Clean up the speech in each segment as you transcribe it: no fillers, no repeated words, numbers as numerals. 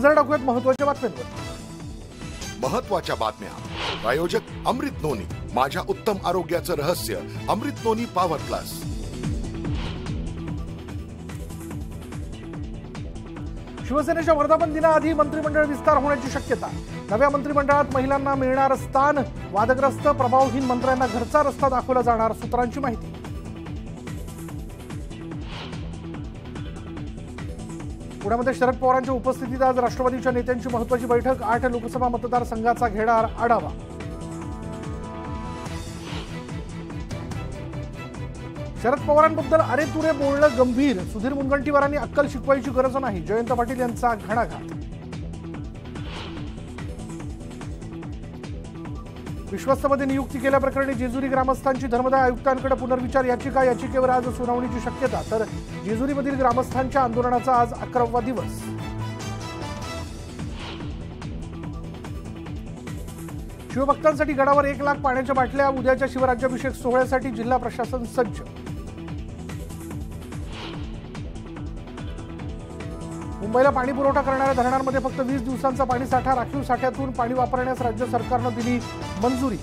नजर टाकूयात महत्त्वाच्या बातम्यांवर। महत्त्वाच्या बातम्या प्रायोजक अमृत नोनी, माझ्या उत्तम आरोग्याचं रहस्य अमृत नोनी पॉवर प्लस। शिवसेनेच्या वर्धापन दिनाआधी मंत्रिमंडळ विस्तार होण्याची शक्यता। नव्या मंत्रिमंडळात महिलांना मिळणार स्थान, वादग्रस्त प्रभावहीन मंत्र्यांना घरचा रस्ता दाखवला जाणार, सूत्रांची माहिती। पुण्यामध्ये शरद पवारांच्या उपस्थितीत आज राष्ट्रवादीच्या नेत्यांची महत्त्वाची बैठक। 8 लोकसभा मतदारसंघाचा घेणार आढावा। शरद पवारांबद्दल अरे तुरे बोलणं गंभीर, सुधीर मुनगंटीवारांनी अक्कल शिकवायची गरज नाही, जयंत पाटील यांचा घणाघात। विश्वस्तमध्ये नियुक्ती केल्याप्रकरणी जेजुरी ग्रामस्थांची धर्मदाय आयुक्तांकडे पुनर्विचार याचिका, याचिकेवर आज सुनावणीची शक्यता। तर जेजुरीमधील ग्रामस्थांच्या आंदोलनाचा आज 11वा दिवस। शिवभक्तांसाठी गडावर 1 लाख पाण्याच्या बाटल्या। उद्याच्या शिवराज्याभिषेक सोहळ्यासाठी जिल्हा प्रशासन सज्ज। मुंबईला पाणी पुरवठा करणाऱ्या धरणांमध्ये फक्त 20 दिवसांचा पाणीसाठा, राखीव साठ्यातून पाणी वापरण्यास राज्य सरकारनं दिली मंजुरी।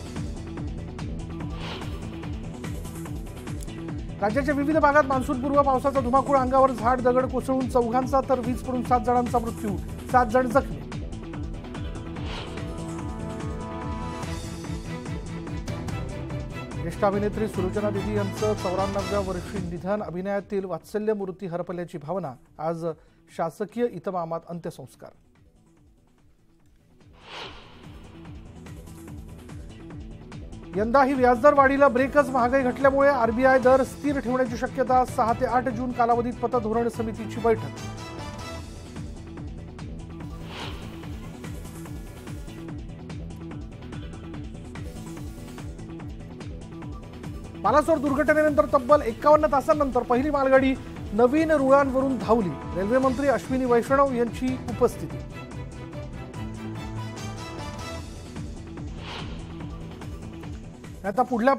राज्याच्या विविध भागात मान्सूनपूर्व पावसाचा धुमाकूळ, अंगावर झाड दगड कोसळून 4 जणांचा तर वीज पडून 7 जणांचा मृत्यू, 7 जण जखमी। ज्येष्ठ अभिनेत्री सुलोचना दीदी यांचं 94व्या वर्षी निधन। अभिनयातील वात्सल्य मूर्ती हरपल्याची भावना। आज शासकीय इतमामात अंत्यसंस्कार। यंदाही व्याजदर वाढीला ब्रेकच, महागाई घटल्यामुळे आरबीआय दर स्थिर ठेवण्याची शक्यता। 6 ते 8 जून कालावधीत पतधोरण समितीची बैठक। बालासोर दुर्घटनेनंतर तब्बल 51 तासांनंतर पहिली मालगाडी नवीन रुळांवरून धावली। रेल्वे मंत्री अश्विनी वैष्णव यांची उपस्थिती। आता पुढल्या